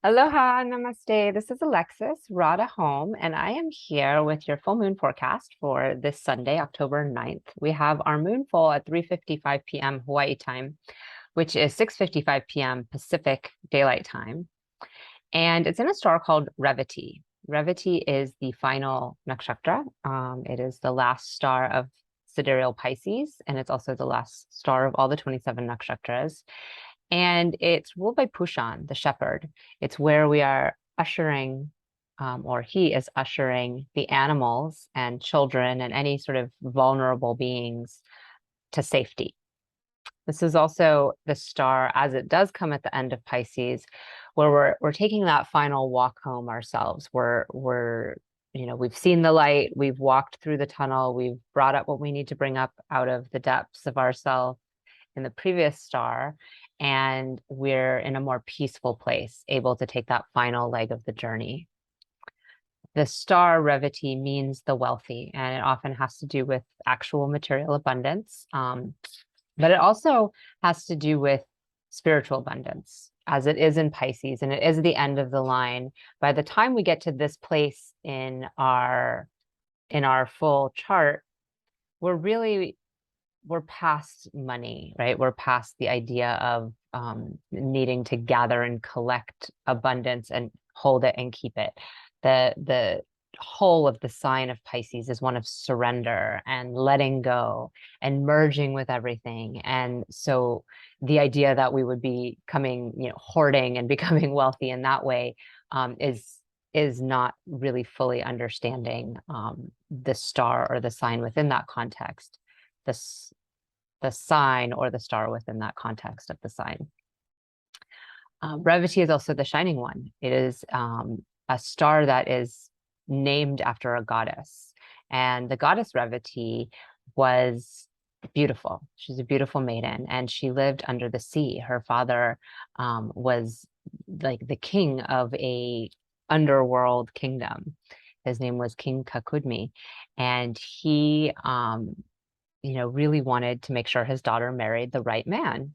Aloha, namaste. This is Alexis, Rada home, and I am here with your full moon forecast for this Sunday, October 9th. We have our moon full at 3:55 p.m. Hawaii time, which is 6:55 p.m. Pacific Daylight Time. And it's in a star called Revati. Revati is the final nakshatra. It is the last star of sidereal Pisces, and it's also the last star of all the 27 nakshatras. And it's ruled by Pushan, the shepherd. It's where we are ushering, or he is ushering the animals and children and any sort of vulnerable beings to safety. This is also the star, as it does come at the end of Pisces, where we're taking that final walk home ourselves. We've seen the light, we've walked through the tunnel, we've brought up what we need to bring up out of the depths of ourselves in the previous star, and we're in a more peaceful place, able to take that final leg of the journey. The star Revati means the wealthy, and it often has to do with actual material abundance, but it also has to do with spiritual abundance, as it is in Pisces, and it is the end of the line. By the time we get to this place in our full chart, we're past money, right? We're past the idea of needing to gather and collect abundance and hold it and keep it. The whole of the sign of Pisces is one of surrender and letting go and merging with everything. And so the idea that we would be hoarding and becoming wealthy in that way is not really fully understanding the star or the sign within that context. The sign or the star within that context of the sign. Revati is also the shining one. It is a star that is named after a goddess. And the goddess Revati was beautiful. She's a beautiful maiden, and she lived under the sea. Her father was like the king of a underworld kingdom. His name was King Kakudmi, and he really wanted to make sure his daughter married the right man.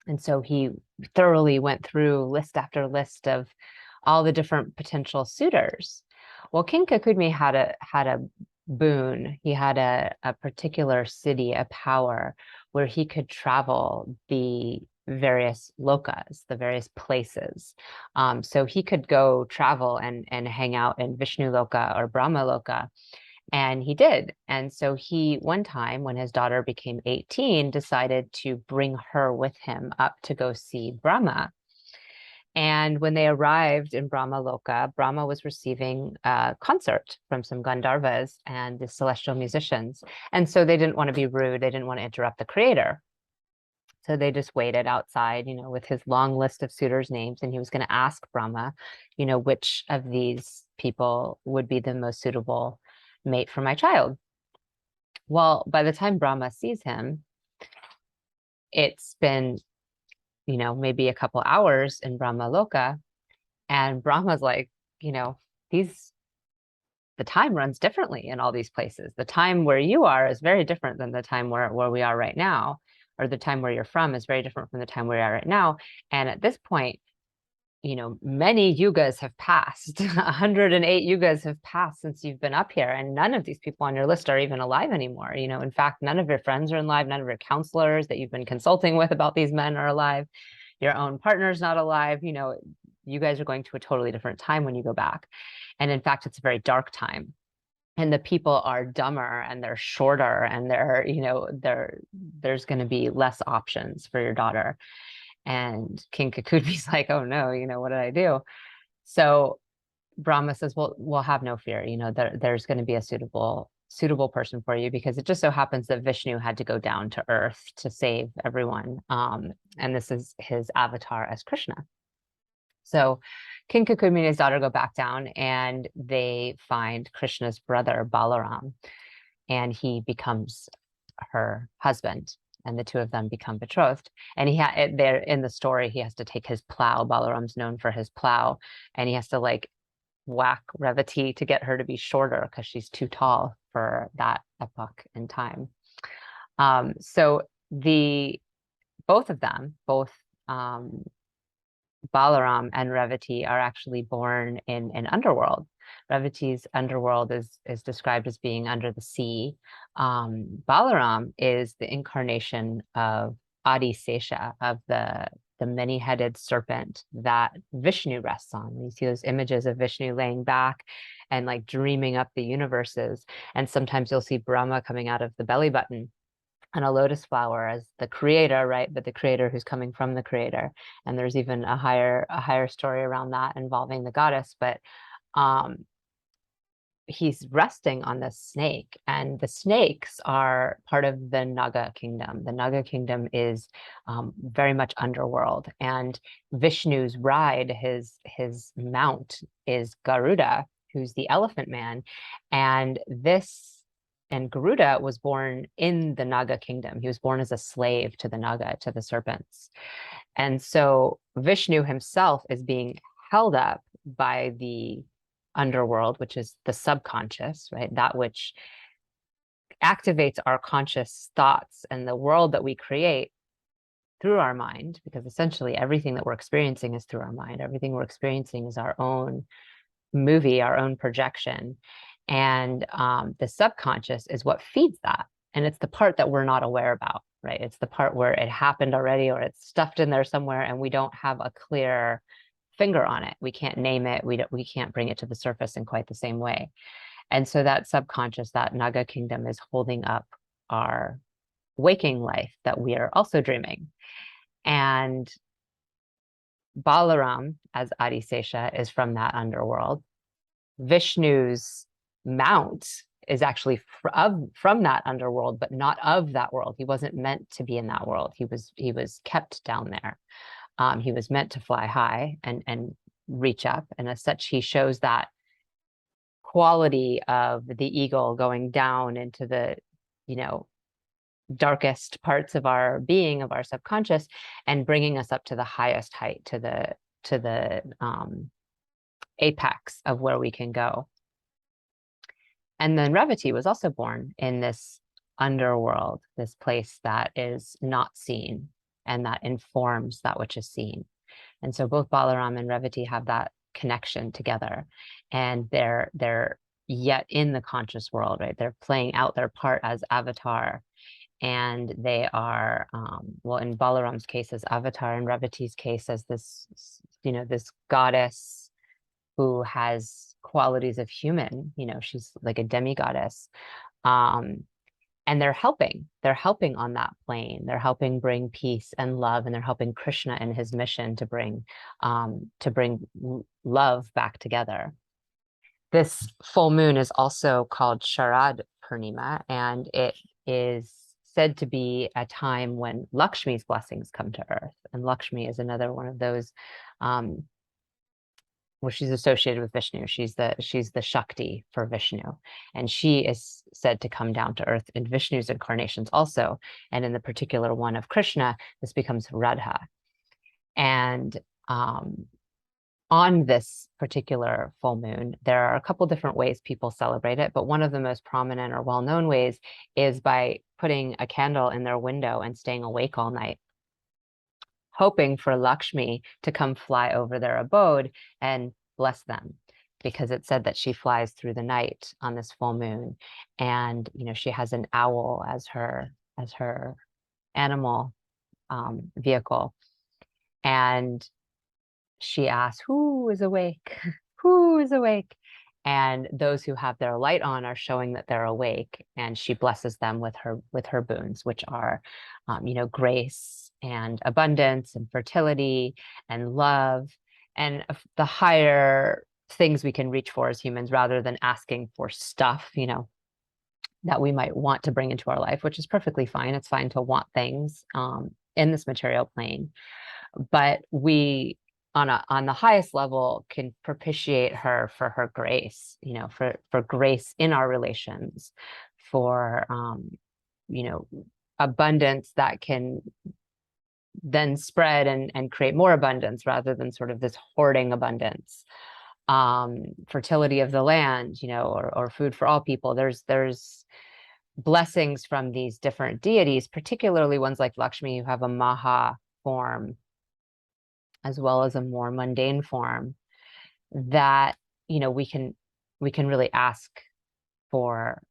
And so he thoroughly went through list after list of all the different potential suitors. Well, King Kakudmi had a boon. He had a particular city, a power where he could travel the various lokas, the various places. So he could go travel and hang out in Vishnu Loka or Brahma Loka. And he did. And so he, one time when his daughter became 18, decided to bring her with him up to go see Brahma. And when they arrived in Brahma Loka, Brahma was receiving a concert from some Gandharvas and the celestial musicians. And so they didn't want to be rude. They didn't want to interrupt the creator. So they just waited outside, with his long list of suitors' names. And he was going to ask Brahma, which of these people would be the most suitable mate for my child. Well, by the time Brahma sees him, it's been, maybe a couple hours in Brahma Loka, and Brahma's like, these the time runs differently in all these places. The time where you are is very different than the time where we are right now, or the time where you're from is very different from the time where we are right now. And at this point, many yugas have passed. 108 yugas have passed since you've been up here, and none of these people on your list are even alive anymore. In fact, none of your friends are alive. None of your counselors that you've been consulting with about these men are alive. Your own partner's not alive. You guys are going to a totally different time when you go back. And in fact, it's a very dark time. And the people are dumber and they're shorter, and there's going to be less options for your daughter. And King Kakudmi's like, oh no, what did I do? So Brahma says, well, we'll have no fear. There's going to be a suitable person for you, because it just so happens that Vishnu had to go down to earth to save everyone. And this is his avatar as Krishna. So King Kakudmi and his daughter go back down, and they find Krishna's brother, Balaram, and he becomes her husband. And the two of them become betrothed. And there in the story, he has to take his plow. Balaram's known for his plow, and he has to whack Revati to get her to be shorter because she's too tall for that epoch in time. So both of them, Balaram and Revati are actually born in an underworld. Revati's underworld is described as being under the sea. Balaram is the incarnation of Adi Sesha, of the many-headed serpent that Vishnu rests on. You see those images of Vishnu laying back and like dreaming up the universes. And sometimes you'll see Brahma coming out of the belly button and a lotus flower as the creator, right? But the creator who's coming from the creator. And there's even a higher story around that involving the goddess. But um, he's resting on this snake, and the snakes are part of the Naga kingdom. The Naga kingdom is very much underworld, and Vishnu's ride, his mount, is Garuda, who's the elephant man, and Garuda was born in the Naga kingdom. He was born as a slave to the Naga, to the serpents. And so Vishnu himself is being held up by the underworld, which is the subconscious, right? That which activates our conscious thoughts and the world that we create through our mind, because essentially everything that we're experiencing is through our mind. Everything we're experiencing is our own movie, our own projection. And the subconscious is what feeds that. And it's the part that we're not aware about, right? It's the part where it happened already, or it's stuffed in there somewhere and we don't have a clear finger on it. We can't name it. We can't bring it to the surface in quite the same way. And so that subconscious, that Naga kingdom, is holding up our waking life that we are also dreaming. And Balaram, as Adi Sesha, is from that underworld. Vishnu's mount is actually from that underworld, but not of that world. He wasn't meant to be in that world. He was kept down there. He was meant to fly high and reach up, and as such, he shows that quality of the eagle going down into the, darkest parts of our being, of our subconscious, and bringing us up to the highest height, to the apex of where we can go. And then Revati was also born in this underworld, this place that is not seen and that informs that which is seen. And so both Balaram and Revati have that connection together, and they're yet in the conscious world, right? They're playing out their part as avatar, and they are, well, in Balaram's case as avatar, in Revati's case as this, this goddess who has qualities of human, she's like a demigoddess. And they're helping on that plane. They're helping bring peace and love, and they're helping Krishna in his mission to bring love back together. This full moon is also called Sharad Purnima, and it is said to be a time when Lakshmi's blessings come to earth. And Lakshmi is another one of those, well, she's associated with Vishnu. She's the Shakti for Vishnu. And she is said to come down to earth in Vishnu's incarnations also. And in the particular one of Krishna, this becomes Radha. And on this particular full moon, there are a couple different ways people celebrate it, but one of the most prominent or well-known ways is by putting a candle in their window and staying awake all night, hoping for Lakshmi to come fly over their abode and bless them, because it's said that she flies through the night on this full moon, and she has an owl as her animal vehicle, and she asks, "Who is awake? Who is awake?" And those who have their light on are showing that they're awake, and she blesses them with her boons, which are, grace and abundance and fertility and love, and the higher things we can reach for as humans, rather than asking for stuff, that we might want to bring into our life, which is perfectly fine. It's fine to want things in this material plane, but we, on the highest level, can propitiate her for her grace, for grace in our relations, for abundance that can then spread and create more abundance, rather than sort of this hoarding abundance. Fertility of the land, or food for all people. There's blessings from these different deities, particularly ones like Lakshmi, who have a Maha form, as well as a more mundane form, that, we can really ask for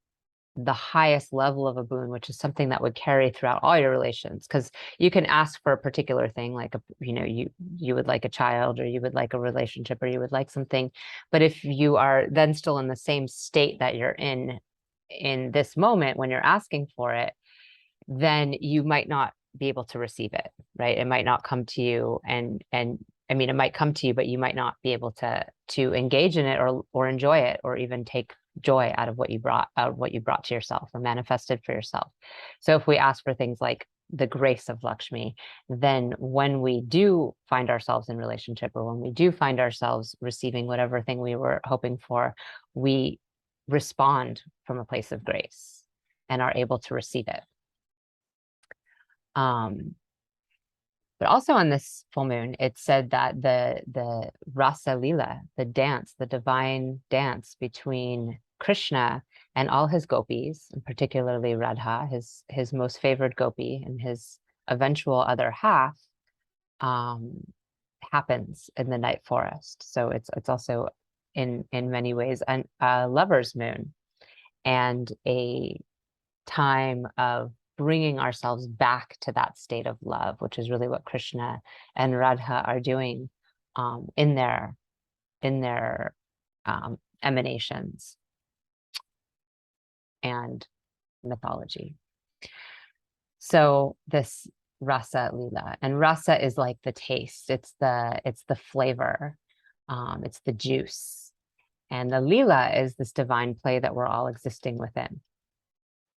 the highest level of a boon, which is something that would carry throughout all your relations. Because you can ask for a particular thing, like you would like a child, or you would like a relationship, or you would like something. But if you are then still in the same state that you're in this moment when you're asking for it, then you might not be able to receive it, right? It might not come to you, and I mean, it might come to you, but you might not be able to engage in it, or enjoy it, or even take joy out of what you brought to yourself or manifested for yourself. So if we ask for things like the grace of Lakshmi, then when we do find ourselves in relationship, or when we do find ourselves receiving whatever thing we were hoping for, we respond from a place of grace and are able to receive it. But also on this full moon, it said that the Rasa Lila, the dance, the divine dance between Krishna and all his gopis, and particularly Radha, his most favored gopi, and his eventual other half, happens in the night forest. So it's also in many ways a lover's moon, and a time of bringing ourselves back to that state of love, which is really what Krishna and Radha are doing in their emanations and mythology. So this rasa lila, and rasa is like the taste, it's the flavor, it's the juice, and the lila is this divine play that we're all existing within.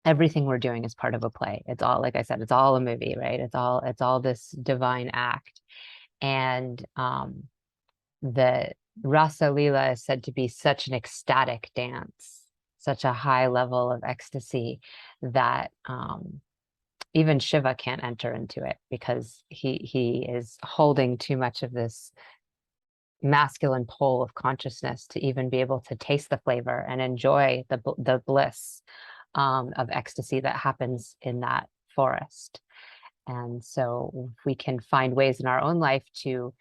Everything we're doing is part of a play. It's all, like I said, it's all a movie, right? It's all this divine act. And the Rasa Lila is said to be such an ecstatic dance, such a high level of ecstasy, that even Shiva can't enter into it, because he is holding too much of this masculine pole of consciousness to even be able to taste the flavor and enjoy the bliss of ecstasy that happens in that forest. And so we can find ways in our own life to,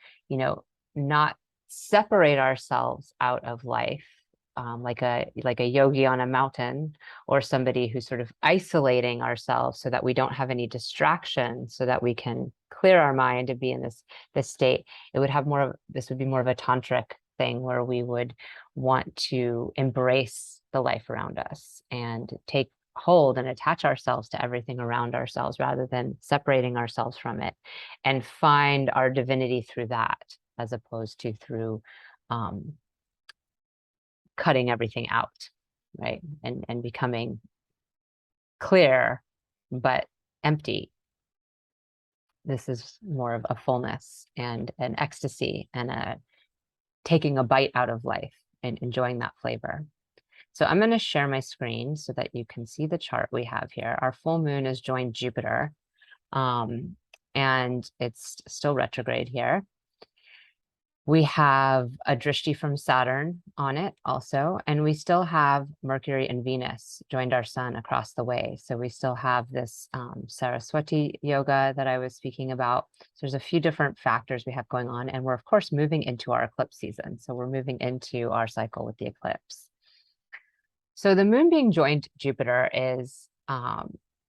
not separate ourselves out of life, like a yogi on a mountain, or somebody who's sort of isolating ourselves so that we don't have any distractions, so that we can clear our mind and be in this state. This would be more of a tantric thing, where we would want to embrace the life around us and take hold and attach ourselves to everything around ourselves, rather than separating ourselves from it, and find our divinity through that, as opposed to through cutting everything out, right? And becoming clear but empty. This is more of a fullness and an ecstasy, and taking a bite out of life and enjoying that flavor. So I'm going to share my screen so that you can see the chart we have here. Our full moon is joined Jupiter, and it's still retrograde here. We have a drishti from Saturn on it also, and we still have Mercury and Venus joined our sun across the way. So we still have this Saraswati yoga that I was speaking about. So there's a few different factors we have going on, and we're of course moving into our eclipse season. So we're moving into our cycle with the eclipse. So the moon being joined Jupiter is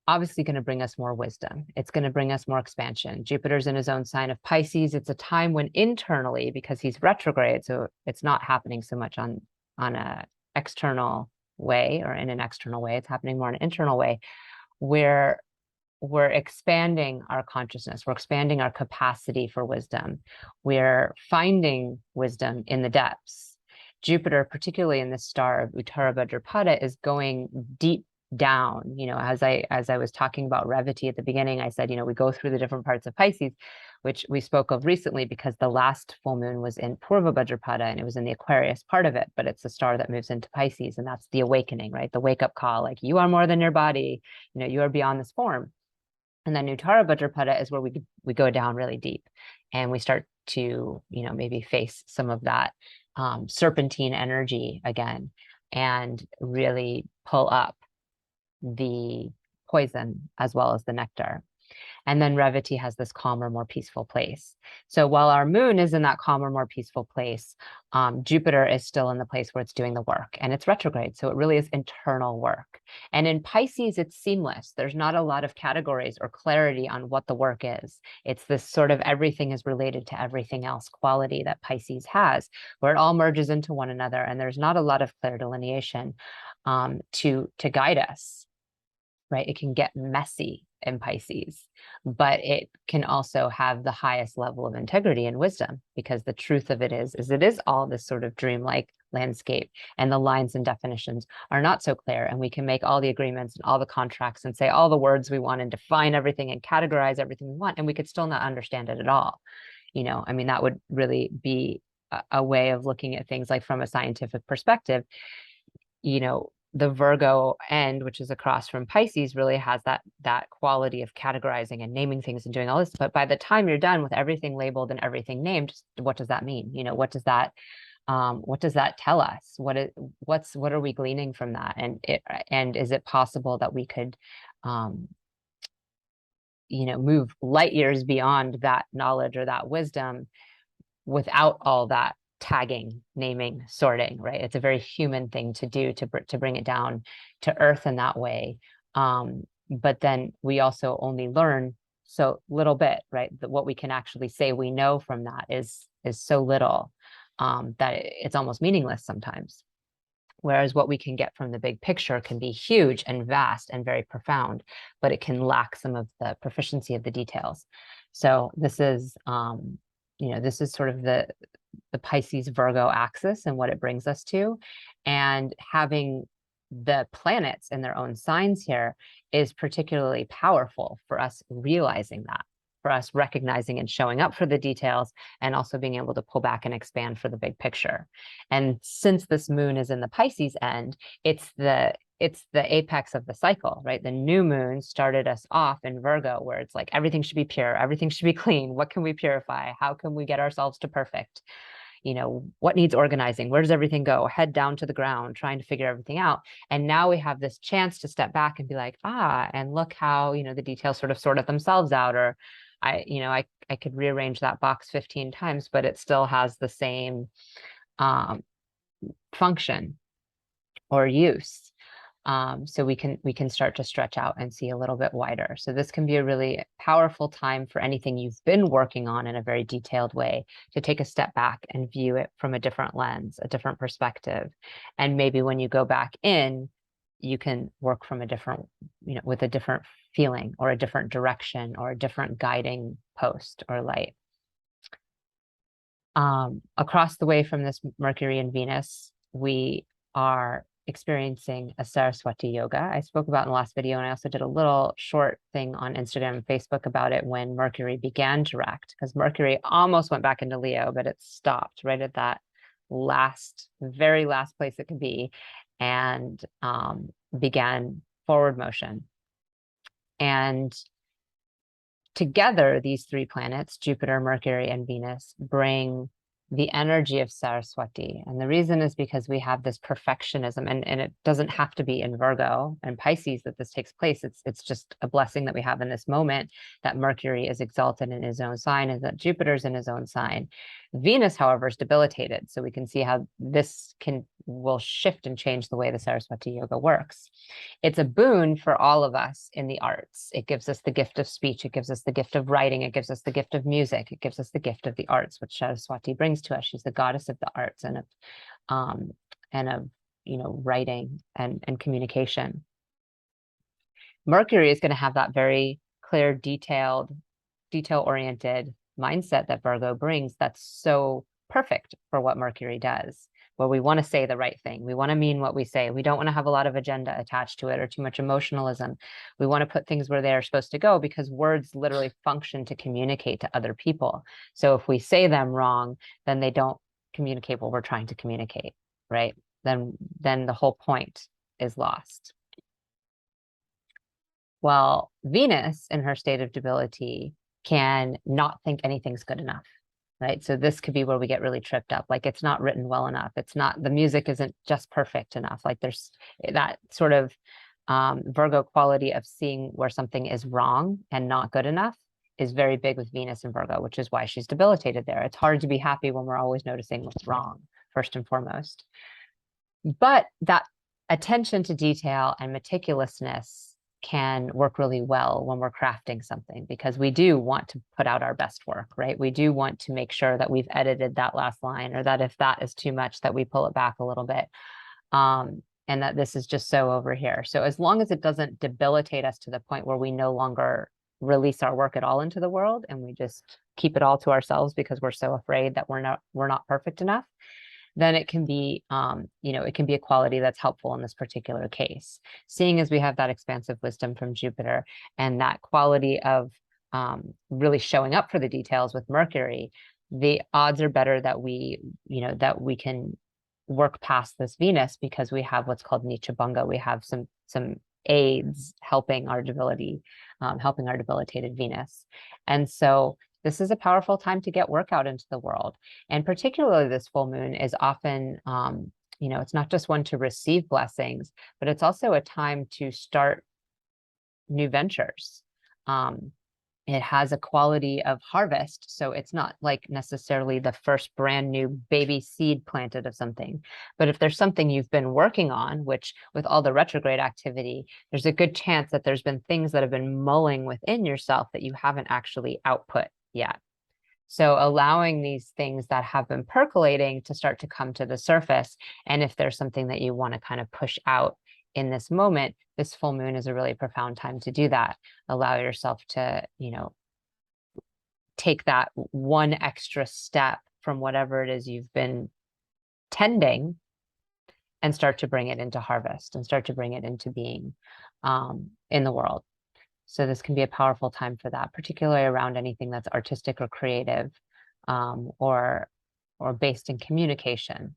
obviously going to bring us more wisdom. It's going to bring us more expansion. Jupiter's in his own sign of Pisces. It's a time when internally, because he's retrograde, so it's not happening so much on a external way or in an external way. It's happening more in an internal way, where we're expanding our consciousness. We're expanding our capacity for wisdom. We're finding wisdom in the depths. Jupiter, particularly in the star of Uttara Bhadrapada, is going deep down. As I was talking about Revati at the beginning, I said, we go through the different parts of Pisces, which we spoke of recently, because the last full moon was in Purva Bhadrapada, and it was in the Aquarius part of it, but it's the star that moves into Pisces, and that's the awakening, right? The wake-up call, like, you are more than your body, you are beyond this form. And then Uttara Bhadrapada is where we go down really deep, and we start to, maybe face some of that serpentine energy again, and really pull up the poison as well as the nectar. And then Revati has this calmer, more peaceful place. So while our moon is in that calmer, more peaceful place, Jupiter is still in the place where it's doing the work, and it's retrograde. So it really is internal work. And in Pisces, it's seamless. There's not a lot of categories or clarity on what the work is. It's this sort of everything is related to everything else quality that Pisces has, where it all merges into one another, and there's not a lot of clear delineation to guide us, right? It can get messy in Pisces, but it can also have the highest level of integrity and wisdom, because the truth of it is it is all this sort of dreamlike landscape, and the lines and definitions are not so clear, and we can make all the agreements and all the contracts and say all the words we want and define everything and categorize everything we want, and we could still not understand it at all. I mean, that would really be a way of looking at things, like from a scientific perspective. The Virgo end, which is across from Pisces, really has that quality of categorizing and naming things and doing all this. But by the time you're done with everything labeled and everything named, what does that mean? What does that tell us? What are we gleaning from that? And is it possible that we could move light years beyond that knowledge or that wisdom without all that tagging, naming, sorting, right? It's a very human thing to do, to bring it down to earth in that way. But then we also only learn so little bit, right? What we can actually say we know from that is so little that it's almost meaningless sometimes. Whereas what we can get from the big picture can be huge and vast and very profound, but it can lack some of the proficiency of the details. So this is sort of the Pisces Virgo axis and what it brings us to. And having the planets in their own signs here is particularly powerful for us realizing that, for us recognizing and showing up for the details, and also being able to pull back and expand for the big picture. And since this moon is in the Pisces end, it's the apex of the cycle, right? The new moon started us off in Virgo, where it's like everything should be pure, everything should be clean. What can we purify? How can we get ourselves to perfect? What needs organizing? Where does everything go? Head down to the ground, trying to figure everything out. And now we have this chance to step back and be like, and look how, the details sort themselves out. Or I could rearrange that box 15 times, but it still has the same function or use. So we can start to stretch out and see a little bit wider. So this can be a really powerful time for anything you've been working on in a very detailed way, to take a step back and view it from a different lens, a different perspective. And maybe when you go back in, you can work from a different, with a different feeling or a different direction or a different guiding post or light. Across the way from this Mercury and Venus, we are experiencing a Saraswati yoga. I spoke about in the last video, and I also did a little short thing on Instagram and Facebook about it when Mercury began direct, because Mercury almost went back into Leo, but it stopped right at that very last place it could be, and began forward motion. And together, these three planets, Jupiter, Mercury, and Venus, bring the energy of Saraswati. And the reason is because we have this perfectionism, and it doesn't have to be in Virgo and Pisces that this takes place. It's just a blessing that we have in this moment, that Mercury is exalted in his own sign and that Jupiter's in his own sign. Venus, however, is debilitated. So we can see how this will shift and change the way the Saraswati yoga works. It's a boon for all of us in the arts. It gives us the gift of speech. It gives us the gift of writing. It gives us the gift of music. It gives us the gift of the arts, which Saraswati brings to us. She's the goddess of the arts and of writing and communication. Mercury is going to have that very clear, detail-oriented mindset that Virgo brings, that's so perfect for what Mercury does, where we want to say the right thing. We want to mean what we say. We don't want to have a lot of agenda attached to it or too much emotionalism. We want to put things where they're supposed to go, because words literally function to communicate to other people. So if we say them wrong, then they don't communicate what we're trying to communicate, right? Then the whole point is lost. Well, Venus, in her state of debility, can not think anything's good enough, right? So this could be where we get really tripped up. Like, it's not written well enough. It's not, the music isn't just perfect enough. Like, there's that sort of Virgo quality of seeing where something is wrong and not good enough is very big with Venus and Virgo, which is why she's debilitated there. It's hard to be happy when we're always noticing what's wrong, first and foremost. But that attention to detail and meticulousness can work really well when we're crafting something, because we do want to put out our best work, right? We do want to make sure that we've edited that last line, or that if that is too much, that we pull it back a little bit. And that this is just so over here. So as long as it doesn't debilitate us to the point where we no longer release our work at all into the world, and we just keep it all to ourselves because we're so afraid that we're not perfect enough, then it can be, it can be a quality that's helpful in this particular case. Seeing as we have that expansive wisdom from Jupiter and that quality of really showing up for the details with Mercury, the odds are better that we can work past this Venus, because we have what's called Nichabanga. We have some aids helping our debility, helping our debilitated Venus. And so this is a powerful time to get work out into the world. And particularly this full moon is often, it's not just one to receive blessings, but it's also a time to start new ventures. It has a quality of harvest. So it's not like necessarily the first brand new baby seed planted of something. But if there's something you've been working on, which with all the retrograde activity, there's a good chance that there's been things that have been mulling within yourself that you haven't actually output yet. So allowing these things that have been percolating to start to come to the surface. And if there's something that you want to kind of push out in this moment, this full moon is a really profound time to do that. Allow yourself to, take that one extra step from whatever it is you've been tending and start to bring it into harvest and start to bring it into being in the world. So this can be a powerful time for that, particularly around anything that's artistic or creative, or based in communication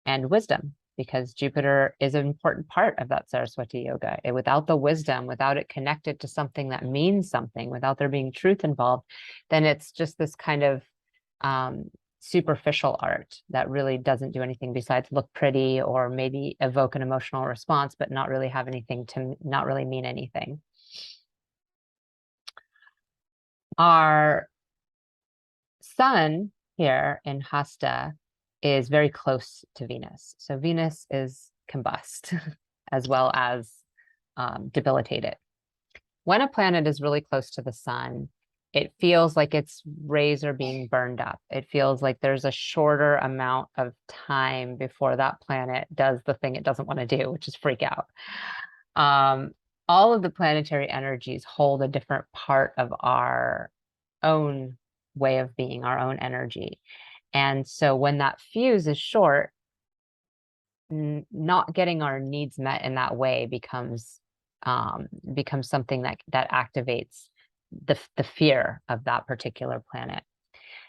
and wisdom, because Jupiter is an important part of that Saraswati yoga. Without the wisdom, without it connected to something that means something, without there being truth involved, then it's just this kind of superficial art that really doesn't do anything besides look pretty or maybe evoke an emotional response, but not really have anything to, not really mean anything. Our sun here in Hasta is very close to Venus. So Venus is combust as well as debilitated. When a planet is really close to the sun, it feels like its rays are being burned up. It feels like there's a shorter amount of time before that planet does the thing it doesn't want to do, which is freak out. All of the planetary energies hold a different part of our own way of being, our own energy. And so when that fuse is short, not getting our needs met in that way becomes something that activates the fear of that particular planet.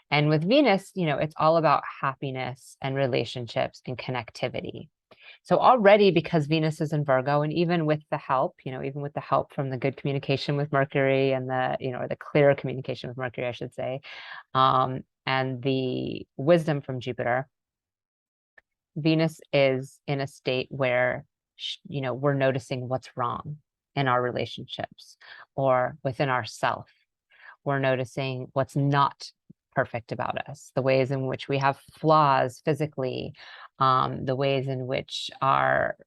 And with Venus, it's all about happiness and relationships and connectivity. So already, because Venus is in Virgo, and even with the help, even with the help from the good communication with Mercury and or the clear communication with Mercury, I should say, and the wisdom from Jupiter, Venus is in a state where, we're noticing what's wrong in our relationships or within ourself. We're noticing what's not perfect about us, the ways in which we have flaws physically, the ways in which our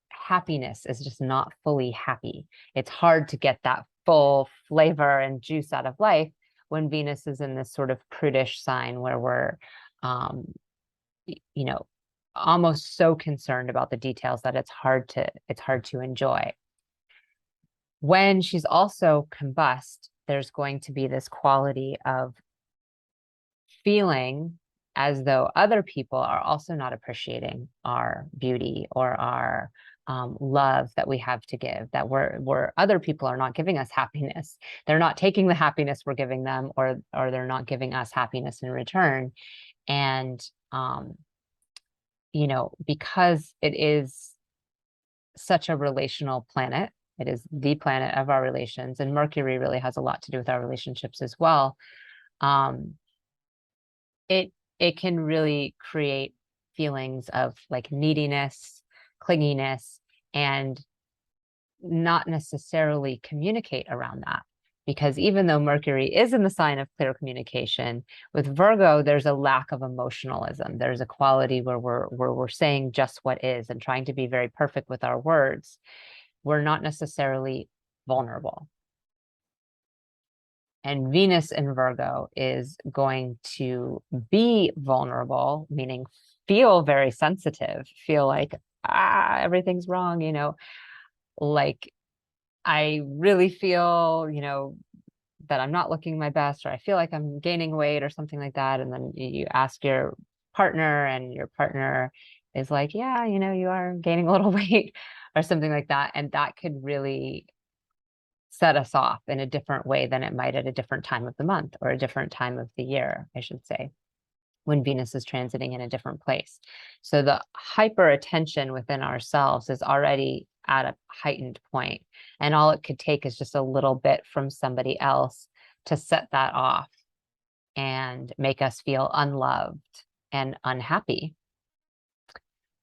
happiness is just not fully happy. It's hard to get that full flavor and juice out of life when Venus is in this sort of prudish sign where we're, almost so concerned about the details that it's hard to enjoy. When she's also combust, there's going to be this quality of feeling as though other people are also not appreciating our beauty or our love that we have to give, that we're other people are not giving us happiness. They're not taking the happiness we're giving them, or they're not giving us happiness in return. And because it is such a relational planet, it is the planet of our relations, and Mercury really has a lot to do with our relationships as well. It can really create feelings of like neediness, clinginess, and not necessarily communicate around that. Because even though Mercury is in the sign of clear communication, with Virgo, there's a lack of emotionalism. There's a quality where we're saying just what is and trying to be very perfect with our words. We're not necessarily vulnerable. And Venus in Virgo is going to be vulnerable, meaning feel very sensitive, feel like, everything's wrong, like I really feel, that I'm not looking my best, or I feel like I'm gaining weight or something like that. And then you ask your partner, and your partner is like, yeah, you are gaining a little weight or something like that. And that could really set us off in a different way than it might at a different time of the month, or a different time of the year, I should say, when Venus is transiting in a different place. So the hyper attention within ourselves is already at a heightened point, and all it could take is just a little bit from somebody else to set that off and make us feel unloved and unhappy.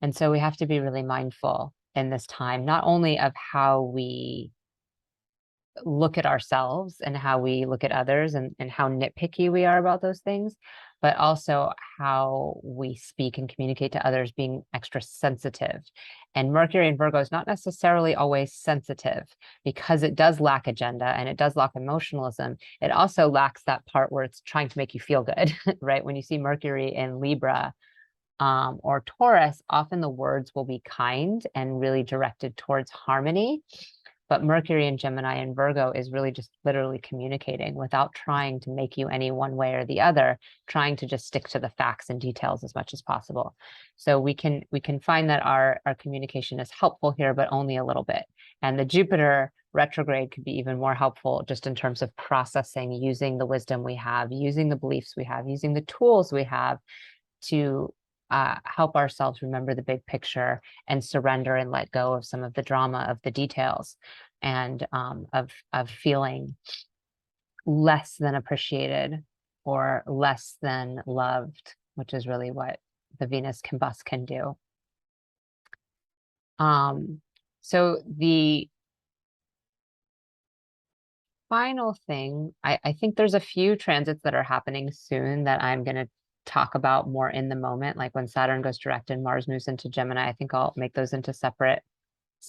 And so we have to be really mindful in this time, not only of how we look at ourselves and how we look at others, and how nitpicky we are about those things, but also how we speak and communicate to others, being extra sensitive. And Mercury in Virgo is not necessarily always sensitive, because it does lack agenda and it does lack emotionalism. It also lacks that part where it's trying to make you feel good, right? When you see Mercury in Libra, or Taurus, often the words will be kind and really directed towards harmony. But Mercury in Gemini and Virgo is really just literally communicating without trying to make you any one way or the other, trying to just stick to the facts and details as much as possible. So we can find that our communication is helpful here, but only a little bit. And the Jupiter retrograde could be even more helpful, just in terms of processing, using the wisdom we have, using the beliefs we have, using the tools we have to help ourselves remember the big picture and surrender and let go of some of the drama of the details, and of feeling less than appreciated or less than loved, which is really what the Venus combust can do. So the final thing, I think there's a few transits that are happening soon that I'm going to talk about more in the moment, like when Saturn goes direct and Mars moves into Gemini. I think I'll make those into separate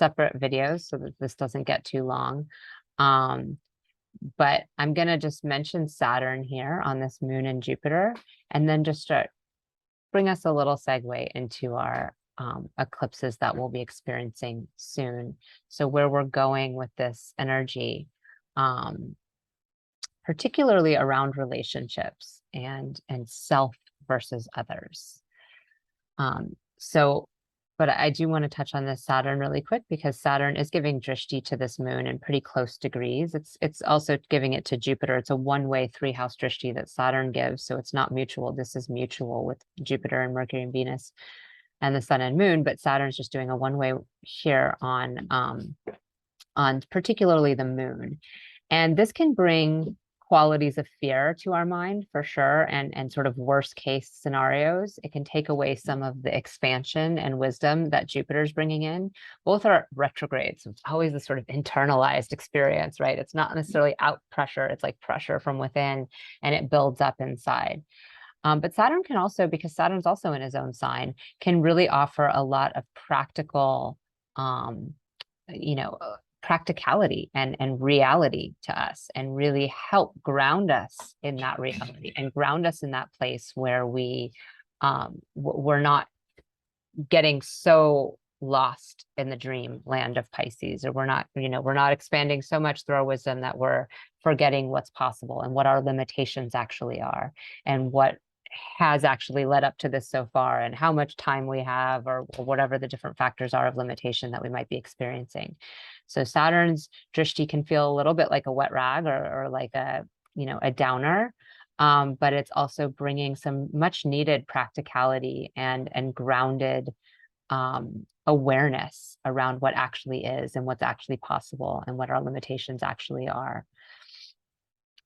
videos so that this doesn't get too long. But I'm going to just mention Saturn here on this moon and Jupiter, and then just bring us a little segue into our eclipses that we'll be experiencing soon. So where we're going with this energy, particularly around relationships and self versus others. But I do want to touch on this Saturn really quick, because Saturn is giving drishti to this moon in pretty close degrees. It's also giving it to Jupiter. It's a one-way 3-house drishti that Saturn gives, so it's not mutual. This is mutual with Jupiter and Mercury and Venus and the Sun and Moon, but Saturn's just doing a one-way here on particularly the Moon. And this can bring qualities of fear to our mind, for sure, and sort of worst case scenarios. It can take away some of the expansion and wisdom that Jupiter's bringing in. Both are retrogrades. So it's always this sort of internalized experience, right? It's not necessarily out pressure. It's like pressure from within, and it builds up inside. But Saturn can also, because Saturn's also in his own sign, can really offer a lot of practical, practicality and reality to us, and really help ground us in that reality and ground us in that place where we're not getting so lost in the dream land of Pisces, or we're not expanding so much through our wisdom that we're forgetting what's possible and what our limitations actually are, and what has actually led up to this so far, and how much time we have, or whatever the different factors are of limitation that we might be experiencing. So Saturn's drishti can feel a little bit like a wet rag, or like a downer, but it's also bringing some much needed practicality and grounded awareness around what actually is and what's actually possible and what our limitations actually are.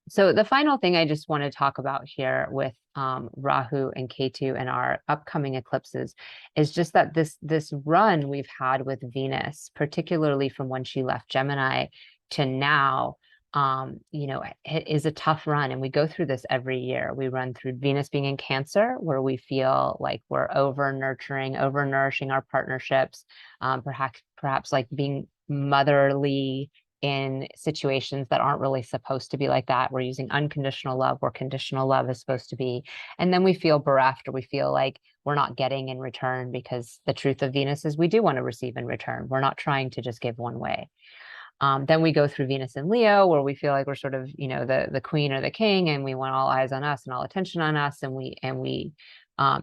So the final thing I just want to talk about here with Rahu and Ketu and our upcoming eclipses is just that this run we've had with Venus, particularly from when she left Gemini to now, it is a tough run. And we go through this every year. We run through Venus being in Cancer, where we feel like we're over nurturing, over nourishing our partnerships, perhaps like being motherly in situations that aren't really supposed to be like that. We're using unconditional love where conditional love is supposed to be. And then we feel bereft, or we feel like we're not getting in return, because the truth of Venus is we do want to receive in return. We're not trying to just give one way. Then we go through Venus and Leo, where we feel like we're sort of, the queen or the king, and we want all eyes on us and all attention on us, and we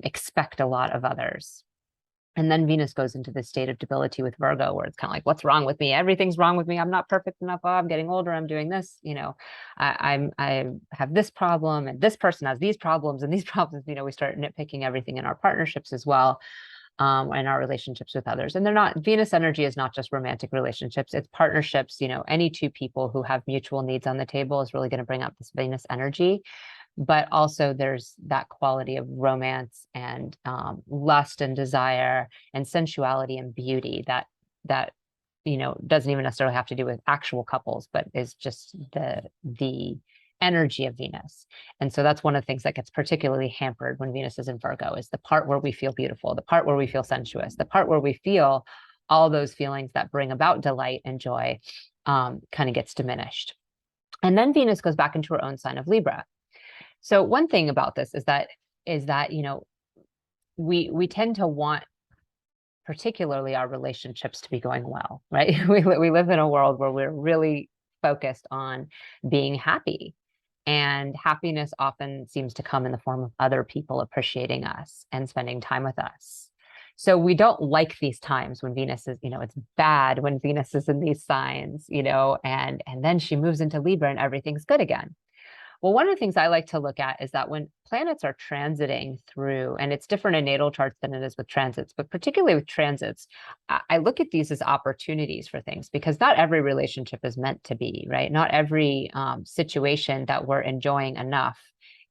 expect a lot of others. And then Venus goes into this state of debility with Virgo, where it's kind of like, what's wrong with me? Everything's wrong with me. I'm not perfect enough. Oh, I'm getting older. I'm doing this. I have this problem, and this person has these problems and these problems. We start nitpicking everything in our partnerships as well, and our relationships with others. And they're not, Venus energy is not just romantic relationships. It's partnerships. Any two people who have mutual needs on the table is really going to bring up this Venus energy. But also there's that quality of romance and lust and desire and sensuality and beauty that doesn't even necessarily have to do with actual couples, but is just the energy of Venus. And so that's one of the things that gets particularly hampered when Venus is in Virgo, is the part where we feel beautiful, the part where we feel sensuous, the part where we feel all those feelings that bring about delight and joy, kind of gets diminished. And then Venus goes back into her own sign of Libra. So one thing about this is that we tend to want particularly our relationships to be going well, right? We live in a world where we're really focused on being happy, and happiness often seems to come in the form of other people appreciating us and spending time with us. So we don't like these times when Venus is, it's bad when Venus is in these signs, and then she moves into Libra and everything's good again. Well, one of the things I like to look at is that when planets are transiting through, and it's different in natal charts than it is with transits, but particularly with transits, I look at these as opportunities for things, because not every relationship is meant to be, right? Not every situation that we're enjoying enough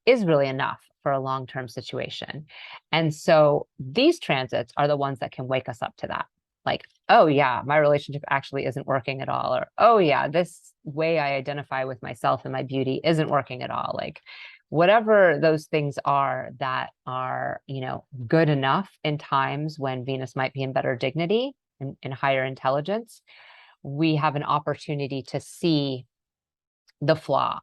is really enough for a long-term situation. And so these transits are the ones that can wake us up to that. Like, oh yeah, my relationship actually isn't working at all. Or, oh yeah, this way I identify with myself and my beauty isn't working at all. Like, whatever those things are that are, good enough in times when Venus might be in better dignity and in higher intelligence, we have an opportunity to see the flaw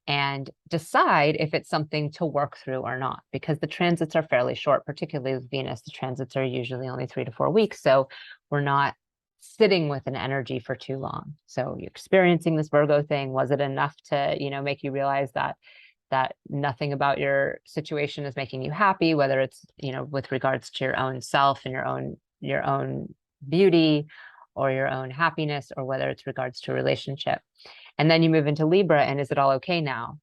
and decide if it's something to work through or not, because the transits are fairly short, particularly with Venus. The transits are usually only 3 to 4 weeks. So we're not sitting with an energy for too long. So you're experiencing this Virgo thing. Was it enough to, make you realize that nothing about your situation is making you happy, whether it's, with regards to your own self and your own beauty or your own happiness, or whether it's regards to a relationship. And then you move into Libra, and is it all okay now?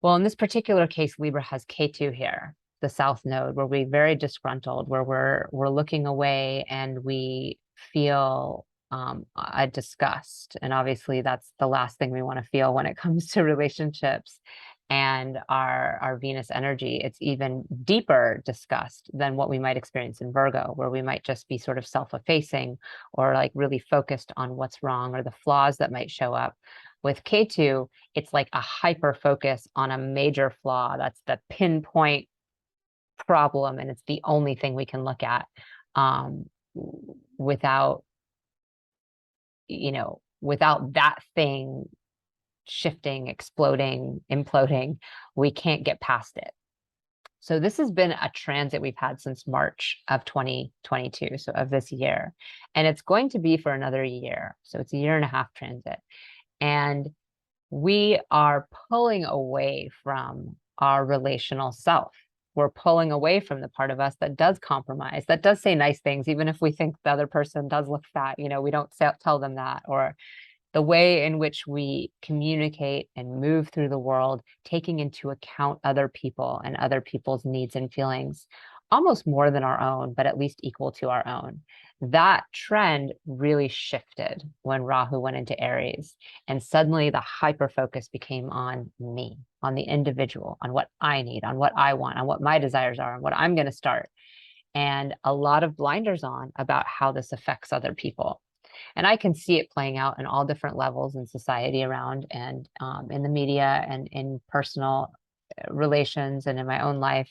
Well, in this particular case, Libra has Ketu here, the south node, where we're very disgruntled, where we're looking away and we feel a disgust. And obviously that's the last thing we want to feel when it comes to relationships and our Venus energy. It's even deeper disgust than what we might experience in Virgo, where we might just be sort of self-effacing or like really focused on what's wrong or the flaws that might show up. With K2, it's like a hyper focus on a major flaw. That's the pinpoint problem, and it's the only thing we can look at, without without that thing shifting, exploding, imploding, we can't get past it. So this has been a transit we've had since March of 2022, so of this year, and it's going to be for another year. So it's a 1.5-year transit. And we are pulling away from our relational self. We're pulling away from the part of us that does compromise, that does say nice things, even if we think the other person does look fat. We don't tell them that. Or the way in which we communicate and move through the world, taking into account other people and other people's needs and feelings, almost more than our own, but at least equal to our own. That trend really shifted when Rahu went into Aries. And suddenly the hyper focus became on me, on the individual, on what I need, on what I want, on what my desires are, and what I'm going to start. And a lot of blinders on about how this affects other people. And I can see it playing out in all different levels in society around, and in the media, and in personal relations, and in my own life,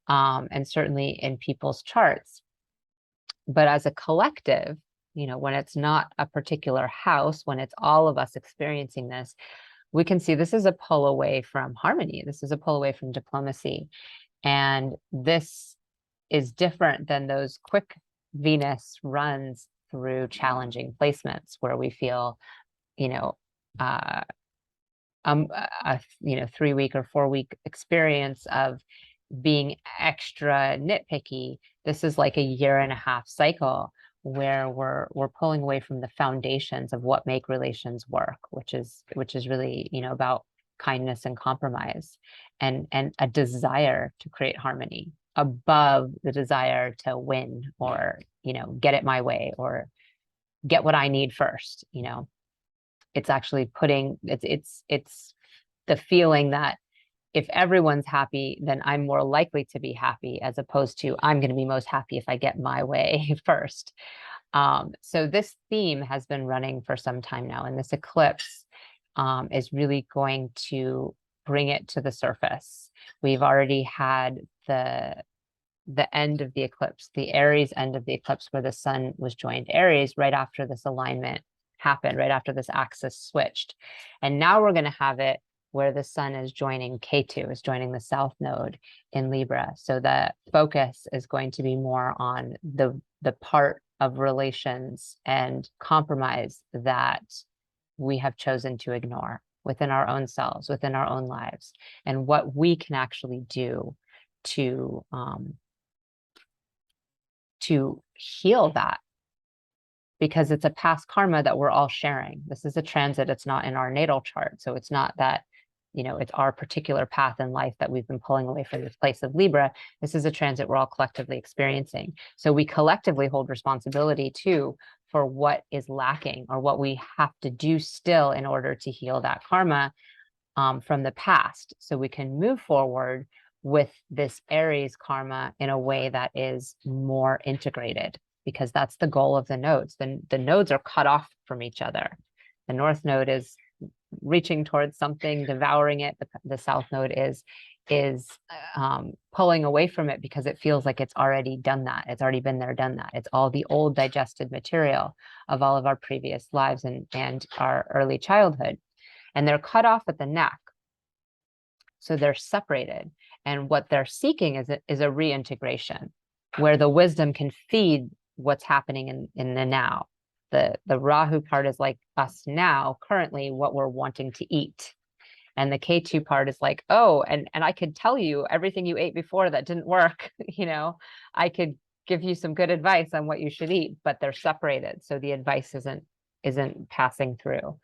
and certainly in people's charts. But as a collective, when it's not a particular house, when it's all of us experiencing this, we can see this is a pull away from harmony. This is a pull away from diplomacy. And this is different than those quick Venus runs through challenging placements where we feel, uh, a 3-week or 4-week experience of being extra nitpicky. This is like a 1.5-year cycle where we're pulling away from the foundations of what make relations work, which is really, about kindness and compromise, and a desire to create harmony above the desire to win, or get it my way, or get what I need first. It's actually it's the feeling that if everyone's happy, then I'm more likely to be happy, as opposed to I'm going to be most happy if I get my way first. So this theme has been running for some time now, and this eclipse is really going to bring it to the surface. We've already had the end of the eclipse, the Aries end of the eclipse, where the sun was joined Aries right after this alignment happened, right after this axis switched. And now we're going to have it where the sun is joining Ketu, is joining the south node in Libra. So the focus is going to be more on the part of relations and compromise that we have chosen to ignore within our own selves, within our own lives, and what we can actually do to heal that, because it's a past karma that we're all sharing. This is a transit. It's not in our natal chart. So it's not that, it's our particular path in life that we've been pulling away from this place of Libra. This is a transit we're all collectively experiencing. So we collectively hold responsibility too for what is lacking, or what we have to do still in order to heal that karma from the past, so we can move forward with this Aries karma in a way that is more integrated, because that's the goal of the nodes. The nodes are cut off from each other. The North Node is reaching towards something, devouring it. The South Node is pulling away from it, because it feels like it's already done that. It's already been there, done that. It's all the old digested material of all of our previous lives and our early childhood. And they're cut off at the neck. So they're separated. And what they're seeking is a reintegration, where the wisdom can feed what's happening in the now. The Rahu part is like us now, currently, what we're wanting to eat. And the K2 part is like, oh, and I could tell you everything you ate before that didn't work. I could give you some good advice on what you should eat, but they're separated. So the advice isn't passing through.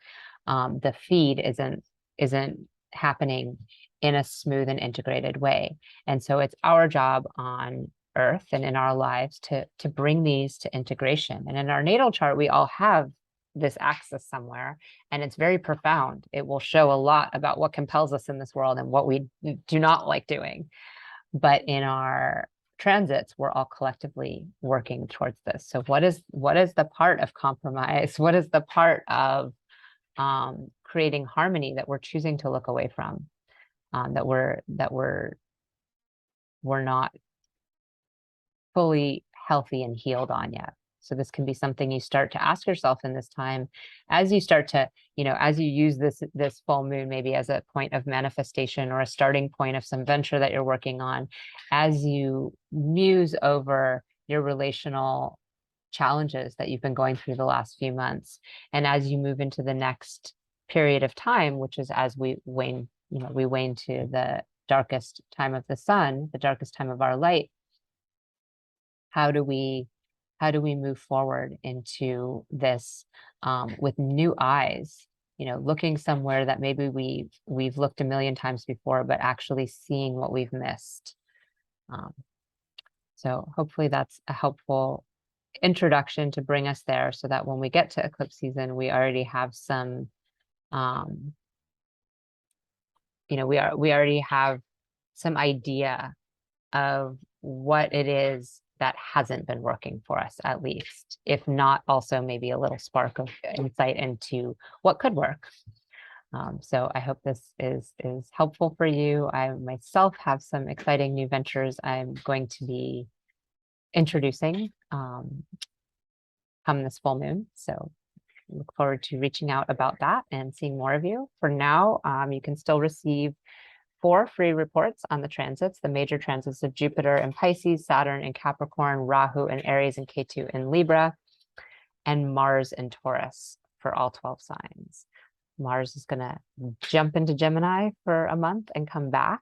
The feed isn't happening in a smooth and integrated way. And so it's our job on Earth and in our lives to bring these to integration. And in our natal chart, we all have this axis somewhere, and it's very profound. It will show a lot about what compels us in this world and what we do not like doing. But in our transits, we're all collectively working towards this. So what is the part of compromise? What is the part of creating harmony that we're choosing to look away from, that we're not fully healthy and healed on yet? So this can be something you start to ask yourself in this time, as you start to, as you use this full moon maybe as a point of manifestation, or a starting point of some venture that you're working on, as you muse over your relational challenges that you've been going through the last few months. And as you move into the next period of time, which is as we wane to the darkest time of the sun, the darkest time of our light, how do we move forward into this with new eyes, looking somewhere that maybe we've looked a million times before, but actually seeing what we've missed. So hopefully that's a helpful introduction to bring us there so that when we get to eclipse season, we already have some, we already have some idea of what it is that hasn't been working for us, at least, if not also maybe a little spark of insight into what could work. So I hope this is helpful for you. I myself have some exciting new ventures I'm going to be introducing come this full moon. So look forward to reaching out about that and seeing more of you. For now, you can still receive 4 free reports on the transits, the major transits of Jupiter in Pisces, Saturn in Capricorn, Rahu in Aries, and Ketu in Libra, and Mars in Taurus for all 12 signs. Mars is going to jump into Gemini for a month and come back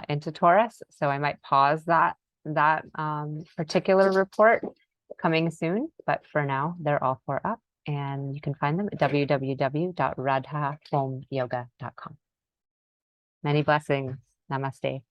into Taurus. So I might pause that particular report coming soon. But for now, they're all 4 up. And you can find them at www.radhahomyoga.com. Many blessings. Namaste.